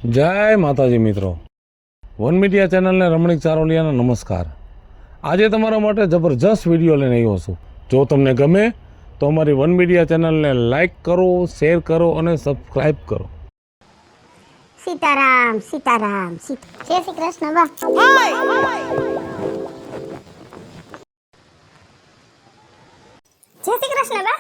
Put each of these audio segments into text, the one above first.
જય માતાજી મિત્રો, વન મીડિયા ચેનલને રમણીક ચારોલિયાના નમસ્કાર। આજે તમારા માટે જબરજસ્ત વિડીયો લઈને આવ્યો છું। જો તમને ગમે તો અમારી વન મીડિયા ચેનલને લાઈક કરો, શેર કરો અને સબસ્ક્રાઈબ કરો। સીતારામ સીતારામ જય શ્રી કૃષ્ણ બા। જય શ્રી કૃષ્ણ બા।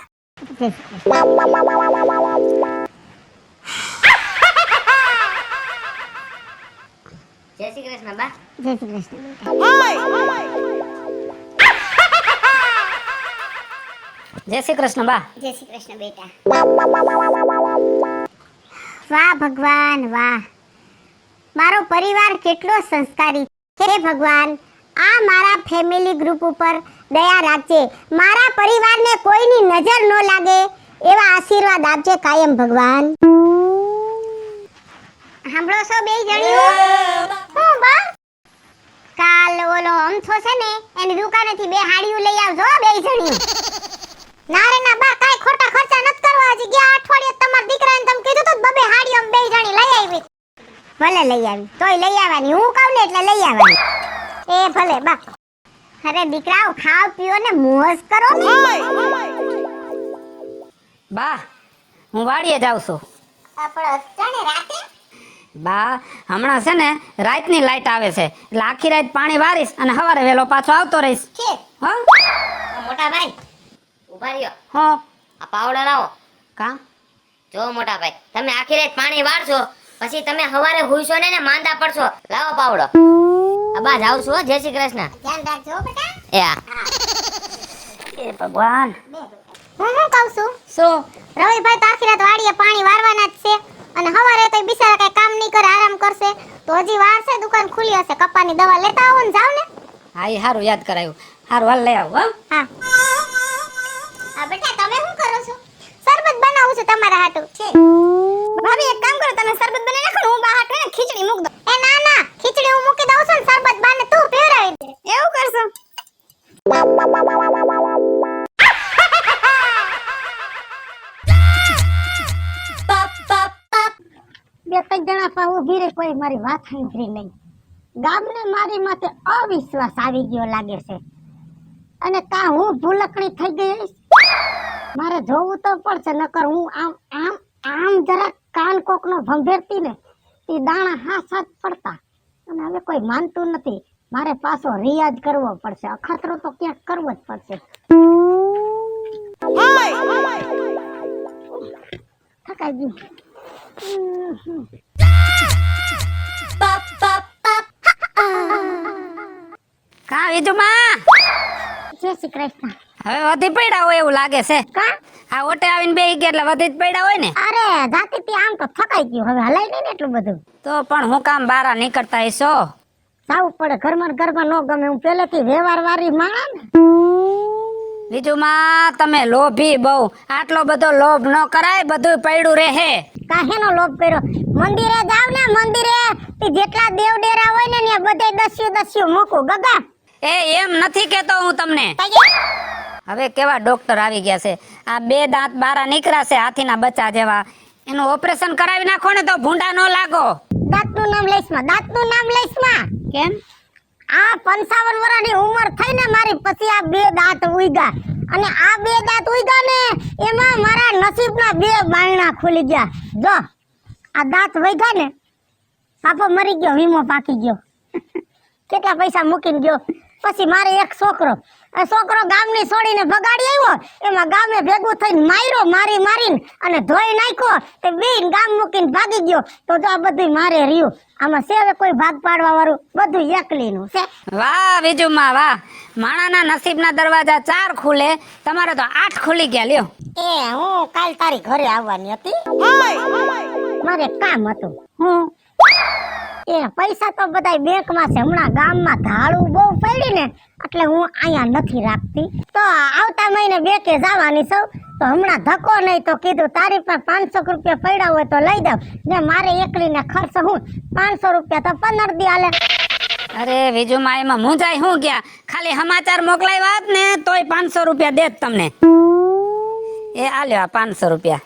જય શ્રી કૃષ્ણ બા। જય શ્રી કૃષ્ણ જય શ્રી કૃષ્ણ બા। જય શ્રી કૃષ્ણ બેટા। વાહ ભગવાન વાહ, મારો પરિવાર કેટલો સંસ્કારી છે। હે ભગવાન, આ મારા ફેમિલી ગ્રુપ ઉપર દયા રાખજે, મારા પરિવારને કોઈની નજર ન લાગે એવા આશીર્વાદ આપજે કાયમ ભગવાન। સાંભળો છો બે જણીઓ? હું બા કાલ ઓલો અમથો છે ને એની દુકાનેથી બે હાડીઓ લઈ આવજો બે જણીઓ। ના રે ના બા, કાઈ ખોટા ખર્ચા નત કરવા। હજી ગયા અઠવાડિયે તમારા દીકરાને તમે કીધું તો બબે હાડીઓ બે જણી લઈ આવી। ભલે લઈ આવી, તોય લઈ આવવાની, હું કહું ને એટલે લઈ આવવાની। એ ભલે બા। અરે દીકરાઓ, ખાઓ પીઓ ને મોજ કરો ને। બા હું વાડીએ જાઉં છું। આપણે અચાને રાતે બા હમણાં છે ને રાતની લાઈટ આવે છે, એટલે આખી રાત પાણી વારીશ અને સવારે વહેલો પાછો આવતો રહીશ। છે હા મોટા ભાઈ ઉભા રહ્યો, હો આ પાવડો લાવો। કા જો મોટા ભાઈ, તમે આખી રાત પાણી વાળશો પછી તમે સવારે હુઈશો ને માંદા પડશો। લાવો પાવડો। અબા જાઉં છું હો, જય શ્રી કૃષ્ણ। ધ્યાન રાખજો બેટા। એ હા। એ ભગવાન, હું કહું છું, શું રવિભાઈ તો આખી રાત વાડીએ પાણી વારવાના જ છે અને સવારે તો બિચારા કઈ કામ નહીં કરે, આરામ કરશે। તો હજી વાર છે, દુકાન ખુલી હશે, કપાની દવા લેતા આવો ને જાવ ને। હા એ સારું યાદ કરાયું। સારું હાલ લઈ આવું। હા આ બેટા તમે શું કરો છો? શરબત બનાવું છું તમારા હાટુ છે। ભાભી એક કામ કરો, તમે શરબત બનાવી નાખો ને હું બા હાટુ ને ખીચડી મૂક દઉં। એ ના ના, ખીચડી હું મૂકી દઉં છું ને શરબત બાને તું પીવડાવી દે। એવું કરશો? બે ત્રણ જણા પા ઊભી રે, કોઈ મારી વાત સાંભળી નહીં। ગામને મારી માથે અવિશ્વાસ આવી ગયો લાગે છે, અને કા હું ભૂલકણી થઈ ગઈ। મારે જોવું તો પડશે, નકર હું આમ આમ આમ જરા કાન કોકનો ભંભેરતી ને એ દાણા હાથ પડતા, અને હવે કોઈ માનતું નથી। મારે પાછો રિયાજ કરવો પડશે, અખતરો તો ક્યાંક કરવો જ પડશે। થકાઈ ગયું। કા વિજુમાં જય શ્રી કૃષ્ણ। હવે વધી પડ્યા હોય એવું લાગે છે। કા આ ઓટે આવીને બેહી ગયા એટલે વધી જ પડ્યા હોય ને। અરે જાતી આમ તો થકાઈ ગયું, હવે હલાય નહીં ને એટલું બધું। તો પણ હું કામ બારા નીકળતા હશો? જાવું પડે, ઘરમાં ન ગમે, હું પહેલેથી વ્યવહાર વાળી માણા ને। બીજુમાં તમે લોભી બહુ, આટલો બધો લોભ ન કરાય, બધું પડ્યું રહે। કાહેનો લોભ કર્યો? મંદિરે જાવ ને, મંદિરે જેટલા દેવ ડેરા હોય ને ત્યાં બધે દસ્યું મૂકું ગગા। એ એમ નથી કેતો હું તમને। હવે કેવા ડોક્ટર આવી ગયા છે, આ બે દાંત બારા નીકળ્યા છે હાથીના બચ્ચા જેવા, એનું ઓપરેશન કરાવી નાખો ને તો ભૂંડા ન લાગો। દાંતનું નામ લઈશ માં। કેમ? આ 55 વર્ષની ઉંમર થઈ ને મારી, પછી આ બે દાંત ઉગ્યા, અને આ બે દાંત ઉગ્યા ને એમાં મારા નસીબના બે બાયણા ખુલી ગયા। જો આ દાંત વગ્યા ને, પાપો મરી ગયો, વીમો પાકી ગયો। કેટલા પૈસા મૂકીને ગયો। પછી મારે એક છોકરો ગામની છોડીને ભગાડી આવ્યો, એમાં ગામે ભેગું થઈને મારીને અને ધોઈ નાખ્યો, તે બેન ગામ મૂકીને ભાગી ગયો। તો જો આ બધું મારે રહ્યું, આમાં છે હવે કોઈ ભાગ પાડવા વાળું? બધું એકલીનું છે। વાહ વિજુમાં વાહ, માણાના નસીબના દરવાજા 4 ખુલે, તમારે તો 8 ખુલી ગયા। લ્યો એ હું કાલ તારી ઘરે આવવાની હતી, મારે કામ હતું। હું એ પૈસા તો બધાય બેંકમાં છે, હમણાં ગામમાં ધાડું બહુ પડી ને એટલે હું અહીંયા નથી રાખતી। તો આવતા મહિને બેંકે જવાની છું, તો હમણાં ધક્કો નહીં, તો કીધું તારી પાસે 500 રૂપિયા પડ્યા હોય તો લઈ દઉં ને, મારે એકલીને ખર્ચ હું 500 રૂપિયા તો 15 દી હાલે। અરે વિજુમાં એમાં મૂંઝાઈ હું ગયા, ખાલી સમાચાર મોકલાવ્યા હોત ને તોય 500 રૂપિયા દેત તમને। એ આલ્યો 500 રૂપિયા।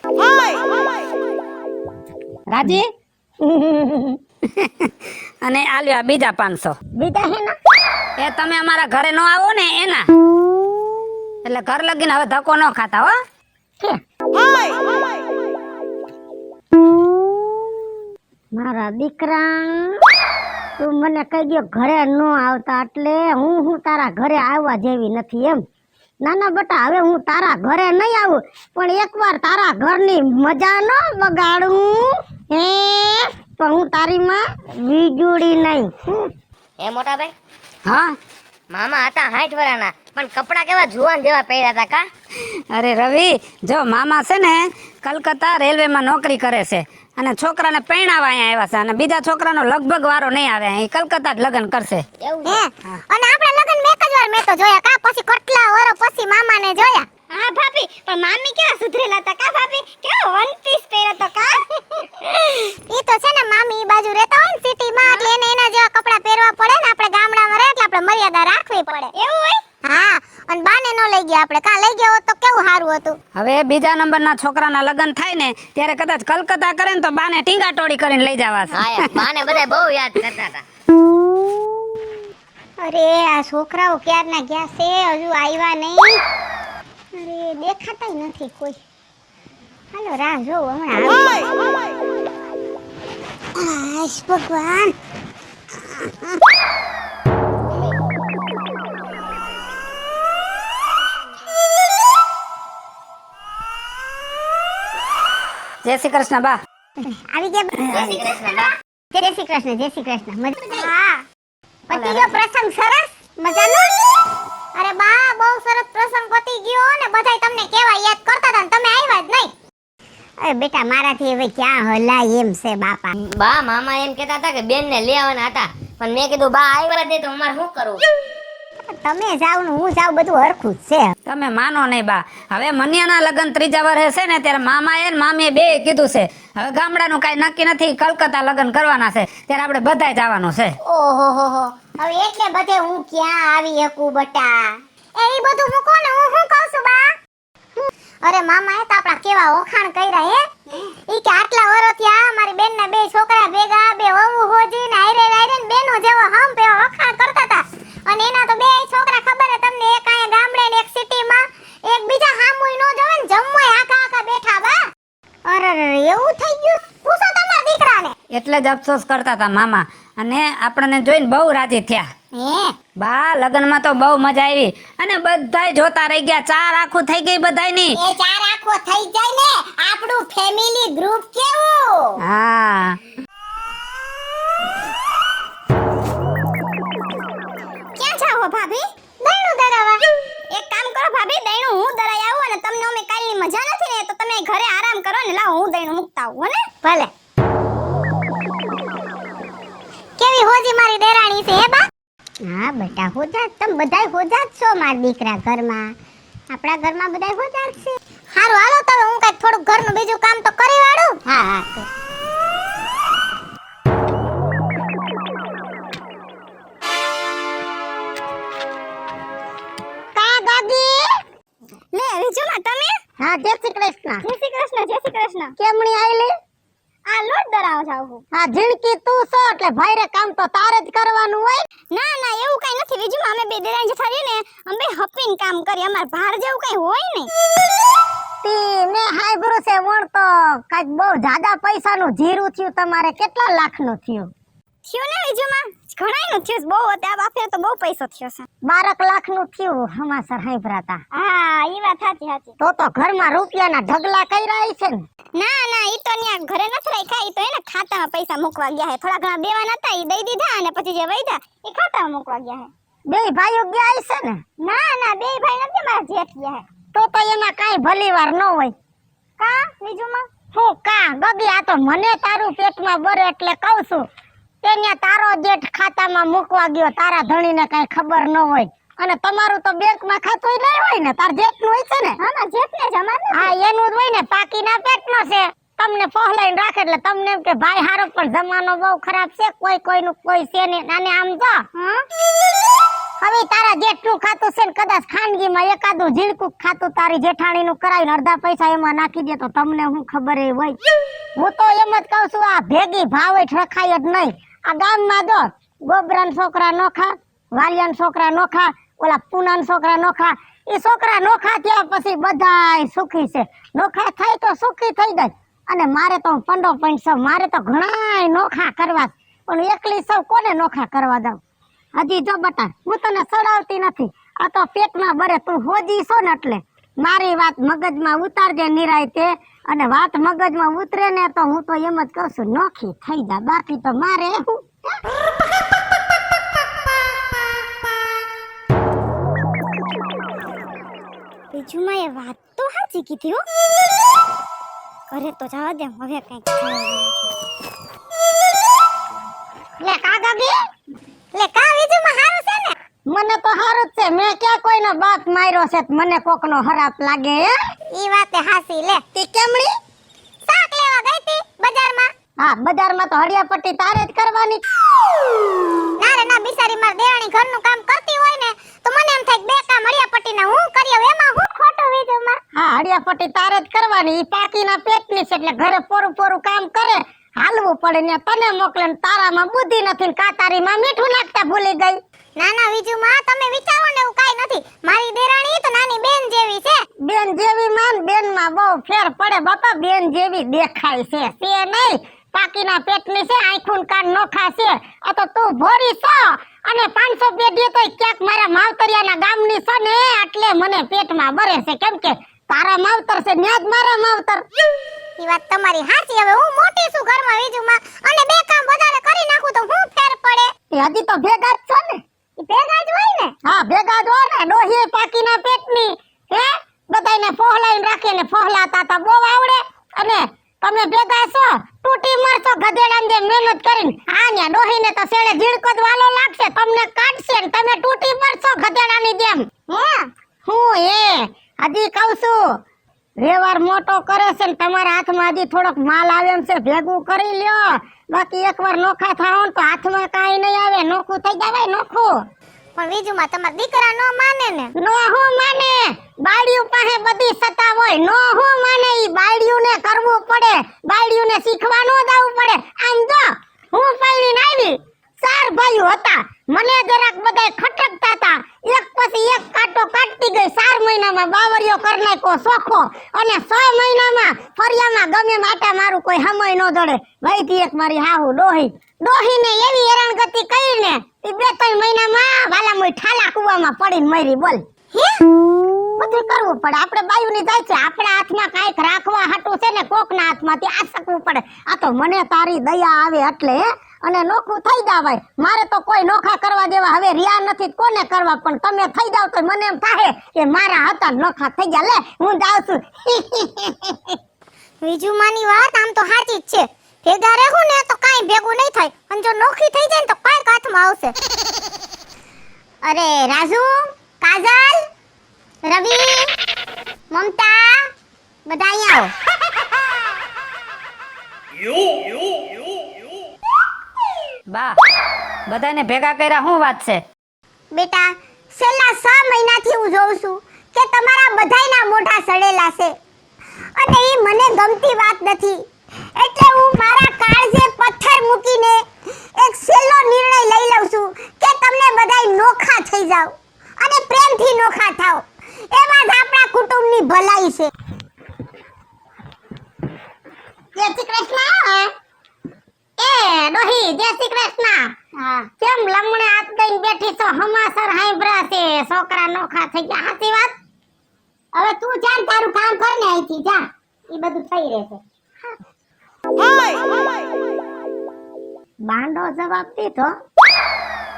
રાજી અને આલ્યો આ બીજા 500. બીજા હે ના એ તમે અમારા ઘરે ન આવો ને એના, એટલે ઘર લગીને હવે ધક્કો ન ખાતા હો. કે મારા દીકરા તું મને કહી ગયો ઘરે ન આવતા, એટલે હું તારા ઘરે આવવા જેવી નથી એમ. ના ના બેટા, હવે હું તારા ઘરે નહીં આવું, પણ એકવાર તારા ઘરની મજા ન બગાડું હે તો હું તારી માં વીજળી નહીં. એ મોટા ભાઈ, હા મામા હતા 60 વર્ષના, પણ કપડા કેવા જુવાન જેવા પહેર્યા હતા કા? અરે રવિ, જો મામા છે ને કલકત્તા રેલવેમાં નોકરી કરે છે, અને છોકરાને પરણાવવા અહીંયા આવ્યા છે, અને બીજા છોકરાનો લગભગ વારો નહીં આવે, અહીં કલકત્તા જ લગ્ન કરશે. એવું હે અને આપણા લગન મેં જ વાર મેં તો જોયા કા, પછી કેટલા વર્ષ પછી મામાને જોયા. હા ભાભી, પણ મામી કેવા સુધરેલા હતા કા ભાભી, કેવો વન પીસ પહેર્યો તો કા. ઈ તો છે ને મામી ઈ બાજુ રહેતા હોય ને સિટીમાં, એટલે એને એના જેવા કપડા પહેરવા પડે ને, આપણે ગામડામાં રહે એટલે આપણે મર્યાદા રાખવી પડે. એવું હોય? હા, અને બાને નો લઈ ગયા આપણે, કા લઈ ગયા હોત તો કેવું સારું હતું. હવે બીજા નંબરના છોકરાના લગ્ન થાય ને ત્યારે કદાચ કલકત્તા કરે ને તો બાને ટીંગાટોળી કરીને લઈ જવા છે. હા યાર, બાને બધા બહુ યાદ કરતા હતા. અરે આ છોકરાઓ ક્યારના ગયા છે, હજુ આવ્યા નહીં. અરે દેખાતાય નથી કોઈ. હાલો રાહ જોઉં, હમણાં આશ ભગવાન. જય શ્રી કૃષ્ણ બા. આવી ગયા. જય શ્રી કૃષ્ણ બા. જય શ્રી કૃષ્ણ, જય શ્રી કૃષ્ણ. હા, પતી ગયો પ્રસંગ સરસ મજાનો. અરે બા, બહુ સરસ પ્રસંગ પતી ગયો ને બધાય તમને કેવા યાદ કરતા હતા ને તમે આવ્યા જ નહીં. અરે બેટા, મારાથી હવે ક્યાં હલાય એમ છે બાપા. બા મામા એમ કહેતા હતા કે બેન ને લઈ આવવાના હતા, પણ મેં કીધું બા આવ્યા જ નહીં તો અમારે શું કરવું? તમે જાવ ને હું જાવ, બધું હરખું જ છે. તમે માનો નહીં બા, હવે મન્યાના લગ્ન ત્રીજા વર્ષે છે ને ત્યારે મામાએ ને મામીએ બે કીધું છે, હવે ગામડાનું કાંઈ નક્કી નથી, કલકત્તા લગ્ન કરવાના છે, ત્યારે આપણે બધાય જવાનું છે. ઓહો હો હો, હવે એટલે બધે હું ક્યાં આવી શકું બટા. એ બધું મૂકો ને, હું શું કહું છું બા. અરે મામાએ તો આપણા કેવા ઓખાણ કર્યા હે. ઈ કે આટલા વર્ષ થયા મારી બેનના બે છોકરા ભેગા, બે વહુ હોજી ને આયરે આયરે ને બેનો જેવો હમ પેવા વખાણ કરતા હતા, અને એના તો બે છોકરા ખબર હે તમને, એક અહીંયા ગામડે ને એક સિટીમાં, એક બીજા હામુય નો જોવે ને જમવાય આકા આકા બેઠા બા. અરે એવું થઈ ગયું, પૂછો તમારા દીકરાને. એટલે જ અફસોસ કરતા હતા મામા, અને આપણને જોઈને બહુ રાજી થયા. હે બા લગ્નમાં તો બહુ મજા આવી, અને બધાય જોતા રહી ગયા, ચાર આખું થઈ ગઈ બધાયની. એ ચાર આખો થઈ જાય ને, આપણું ફેમિલી ગ્રુપ કેવું. હા ક્યાં જાઓ ભાભી? દૈણું દરાવા. એક કામ કરો ભાભી, દૈણું હું દરાઈ આવું, અને તમને અમે કાલની મજા નથી ને તો તમે ઘરે આરામ કરો ને, લાવો હું દૈણું મુકતા આવું હો ને. ભલે. કેવી હોજી મારી દેરાણી છે હે બા? હા બેટા, હોજા તમે બધાય હોજા જ છો મારા દીકરા ઘરમાં. આપણા ઘરમાં બધાય હોજા જ છે. હારું હાલો તો હું કઈક થોડું ઘરનું બીજું કામ તો કરી વાળું. હા હા. કા દાદી? લે રીજુમાં તમે? હા, જય શ્રી કૃષ્ણ. જય શ્રી કૃષ્ણ, જય શ્રી કૃષ્ણ. કેમણી આઈલી? આ લોટ દરાવ જાવ હું. હા, જીણકી તું છો એટલે ભાઈરે કામ તો તારે જ કરવાનું હોય. ના ના, એવું કઈ નથી રીજુમાં, અમે બે દેરાણી જેઠાણી ને અમે હપીને કામ કરી, અમાર ભાર જેવું કઈ હોય નહીં. તી મે હાઈબ્રુ છે વણ તો કાક બહુ જાડા પૈસાનું જીરું થયું તમારે, કેટલા લાખનું થયું? થયું ને રીજુમાં, ઘણાયનું થયું, બહુ હતા આ ફેર તો બહુ પૈસો થયો છે. 12 લાખનું થયું હમાસર હાઈબ્રાતા. હા, ઈ વાત સાચી સાચી. તો ઘરમાં રૂપિયાના ઢગલા કર્યા છે ને? ના ના, ઈ તો ન્યા ઘરે નથી રાખ્યા, ઈ તો એના ખાતામાં પૈસા મૂકવા ગયા હે, થોડા ઘણા દેવાના હતા ઈ દઈ દીધા, અને પછી જે વૈધા ઈ ખાતામાં મૂકવા ગયા હે. બે ભાઈઓ ગયા છે ને? ના ના, બે ભાઈ નથી, મારા જેઠ ગયા હે. તો એમાં કાઈ ભલીવાર ન હોય કા બીજુમાં હું કા ગગી, આ તો મને તારું પેટમાં બરે એટલે કહું છું. તેને તારો જેઠ ખાતામાં મૂકવા ગયો, તારા ધણીને કાઈ ખબર ન હોય, અને તમારું તો બેંકમાં ખાતું નહીં હોય ને, તાર જેઠનું હોય છે ને? હા ના, જેઠને જ અમાર. હા, એનું જ હોય ને, પાકીના પેટનો છે, તમને પહોલાઈને રાખે એટલે તમને એમ કે ભાઈ હારો, પણ જમાનો બહુ ખરાબ છે, કોઈ કોઈનું કોઈ છે ને. અને આમ જો હવે તારા જેઠનું ખાતું છે ને કદાચ ખાનગીમાં એકાદું ઝીણકું ખાતું તારી જેઠાણીનું કરાવીને અડધા પૈસા એમાં નાખી દે તો તમને હું ખબર એ હોય. હું તો એમ જ કહું છું આ ભેગી ભાવ જ રખાય જ નહીં. આ ગામમાં જો ગોબરાન છોકરા નોખા, વાલિયાન છોકરા નોખા, ઓલા પૂનાન છોકરા નોખા, એ છોકરા નોખા થયા પછી બધાય સુખી છે. નોખા થાય તો સુખી થઈ જાય. અને મારે તો પંડો પૈસો મારે તો ઘણાય નોખા કરવા પણ એકલી સૌ કોને નોખા કરવા દઉં. હજી જો બટા હું તને સડાવતી નથી, આ તો પેટમાં બરે તું હોજી છો ને એટલે મારી વાત મગજમાં ઉતારજે નિરાયતે. અને વાત મગજમાં ઉતરે ને તો હું તો એમ જ કહું છું નોખી થઈ જા, બાકી તો મારે હું. બીજુમાં એ વાત તો સાચી કીધી હો. ઘરે તો જવા દે, હવે કંઈક લે કા ગાગી, લે કા બીજુમાં હારું છે ને? મને તો હારું જ છે. મેં ક્યાં કોઈનો બાપ માર્યો છે મને કોકનો હરાપ લાગે હે? ઈ વાતે હાસી. લે તી કેમણી? શાક લેવા ગઈ તી બજારમાં. હા બજારમાં તો હળિયાપટ્ટી તારે જ કરવાની. ના રે ના, બિચારી માર દેરાણી ઘરનું કામ કરતી હોય ને તો મને એમ થાય કે બે કામ હળિયાપટ્ટીના હું કરી લઉં, એમાં હું ખોટું બીજુમાં. હા હળિયાપટ્ટી તારે જ કરવાની. ઈ પાકીના પેટની છે એટલે ઘરે પોરું પોરું કામ કરે, હાલવું પડે ને તને મોકલે ને તારામાં બુદ્ધિ નથી ને કાતારીમાં મીઠું નાખતા ભૂલી ગઈ. ના ના બીજુમાં તમે વિચારો ને એવું કાઈ નથી. મારી દેરાણી તો નાની બેન જેવી છે. બેન જેવી માં બેન માં બહુ ફેર પડે બાપા. બેન જેવી દેખાય છે નહીં. પાકીના પેટની છે, આંખું કાન નોખા છે. આ તો તું ભોરી છો અને 500 પેઢી તો ક્યાંક મારા માવતરિયાના ગામની છે ને એટલે મને પેટમાં બરે છે. કેમ કે તારા માવતર છે ન્યા જ મારા માવતર. ઈ વાત તમારી સાચી. હવે હું મોટી છું ઘરમાં બીજુમાં અને બે કામ વધારે કરી નાખું તો હું ફેર પડે? એ હજી તો ભેગા જ છો ને? ઈ ભેગા જ હોય ને. હા ભેગા જ હોય ને. ડોહી પાકીના પેટની હે બધાયને ફોહલાઈને રાખે ને ફોહલાતા તા બહુ આવડે. અને તમે ભેગા છો તૂટી મરશો ગધેડાને જેમ મહેનત કરીને. હા ને ડોહીને તો શેડે ઝીણકો જ વાલો લાગશે, તમને કાઢશે ને તમે તૂટી મરશો ગધેડાની જેમ. હે હું હજી કહું છું વ્યવહાર મોટો કરે છે ને તમારા હાથમાં હજી થોડોક માલ આવે એમ છે, ભેગું કરી લ્યો. બાકી એકવાર નોખા થાવ ને તો હાથમાં કાંઈ નહીં આવે, નોખું થઈ જવાય નોખું. પણ બીજુમાં તમારા દીકરા નો માને ને. નો હું માને, બાળિયું પાસે બધી સત્તા હોય. નો હું માને, ઈ બાળિયું ને કરવું પડે, બાળિયું ને શીખવાનું જવું પડે. આમ જો હું પૈણીને આવી 4 ભાઈઓ હતા, મને જરાક બધાય ખટકતા હતા. એક પછી એક કાંટો કાઢતી ગઈ. 4 મહિનામાં બાવરિયો કર નાખ્યો સોખો અને 6 મહિનામાં ફરિયામાં ગમે માટા મારું કોઈ હમય નો જડે. વહીથી એક મારી હાહુ ડોહીને એવી હેરાનગતિ કરીને એ 2-3 મહિનામાં વાલામોય ઠાલા કુવામાં પડીને મરી. બોલ બધું કરવું પડે. આપણે બાયુની જાય છે, આપણા હાથમાં કાંઈક રાખવા હાટું છે ને કોકના હાથમાંથી આ શકવું પડે. આ તો મને તારી દયા આવે એટલે અને નોખું થઈ જવાય. મારે તો કોઈ નોખા કરવા દેવા હવે રિયા નથી, કોને કરવા. પણ તમે થઈ જાવ તો મને એમ થાય કે મારા હતા નોખા થઈ ગયા. લે હું જાઉં છું. બીજુમાની વાત આમ તો સાચી જ છે. ભેગા રહેવું ને તો કાઈ ભેગું નહીં થાય અને જો નોખી થઈ જાય ને તો કાઈ હાથમાં આવશે. અરે રાજુ, કાજલ, રવિ, મમતા બધા અહીંયા આવો. બા બધાને ભેગા કર્યા શું વાત છે? બેટા છેલ્લા 6 મહિનાથી હું જોઉં છું કે તમારા બધાયના મોઢા સડેલા છે અને એ મને ગમતી વાત નથી. એટલે હું મારા કાળજે પથ્થર મૂકીને એક છેલ્લો નિર્ણય લઈ લઉં છું કે તમને બધાય નોખા થઈ જાવ અને પ્રેમથી નોખા થાવ. એમાં જ આપણા કુટુંબની ભલાઈ છે. જય શ્રી કૃષ્ણ. એ ડોહી જય શ્રી કૃષ્ણ. હા કેમ લમણે હાથ દઈને બેઠી છો? હમાસર હાંભળા છે છોકરા નોખા થઈ ગયા. સાચી વાત. હવે તું જા ને તારું કામ કર ને અહીંથી જા, ઈ બધું થઈ રહેશે. બાંડો જવાબ દીધો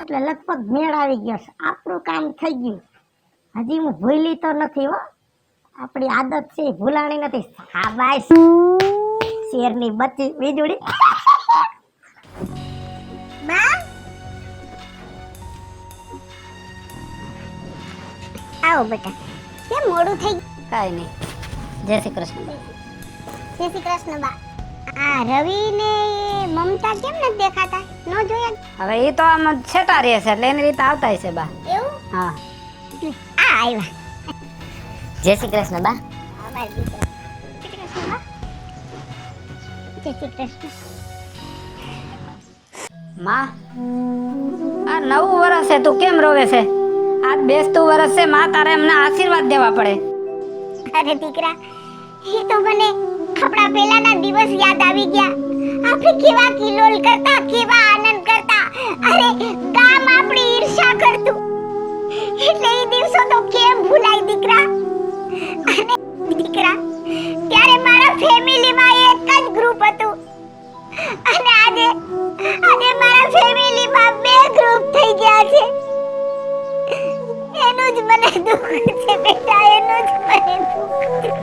એટલે લગભગ મેળ આવી ગયો છે. આપણું કામ થઈ ગયું. હજી હું ભૂલી તો નથી હો, આપણી આદત છે ભૂલાણી નથી. શાબાશ શેરની બચ્ચી વીજળી. બા આવો બેટા. કેમ મોડું થઈ ગયું? કાંઈ નહીં. જય શ્રી કૃષ્ણ. જય શ્રી કૃષ્ણ બા. આ રવિ ને મમતા કેમ નથી દેખાતા? નો જોયા? હવે એ તો આમ છેટા રહે છે એટલે એની રીતે આવતા હશે બા. એવું? હા આ આવ્યા. જય શ્રી કૃષ્ણ બા. અમારા દીકરા. જય શ્રી કૃષ્ણ બા. જય શ્રી કૃષ્ણ. માં આ નવું વર્ષ છે તું કેમ રોવે છે? આજ બેસતું વર્ષ છે માં, તારે એમને આશીર્વાદ દેવા પડે. અરે દીકરા, એ તો મને આપણા પહેલાના દિવસ યાદ આવી ગયા. આપણે કેવા કિલોલ કરતા, કેવા આનંદ કરતા. અરે ગામ આપણી ઈર્ષા કરતું. એટલે એ દિવસો તો કેમ ભૂલાય દીકરા? અને દીકરા, ત્યારે મારા ફેમિલીમાં એક જ ગ્રુપ હતું. અને આજે મારા ફેમિલીમાં 2 ગ્રુપ થઈ ગયા છે. એનું જ મને દુઃખ છે બેટા, એનું જ મને દુઃખ છે.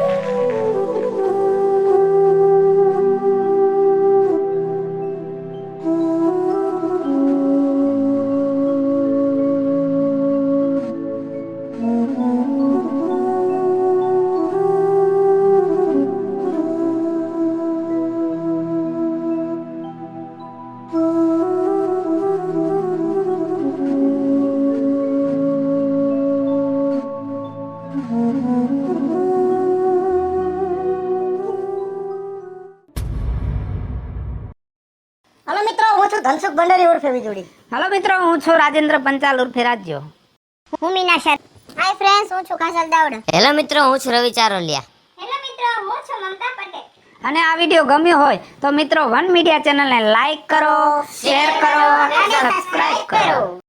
હલો મિત્રો, હું છું ધનસુખ ભંડારી ઉર્ફે વીજળી. હલો મિત્રો, હું છું રાજેન્દ્ર પંચાલ ઉર્ફે રાજ્યો. હું મીના શાહ. હાય ફ્રેન્ડ્સ, હું છું કાજલ દાવડા. હેલો મિત્રો, હું છું રવિ ચારોલિયા. હેલો મિત્રો, હું છું મમતા પટેલ. અને આ વિડીયો ગમ્યો હોય તો મિત્રો વન મીડિયા ચેનલને લાઈક કરો, શેર કરો, સબસ્ક્રાઇબ કરો.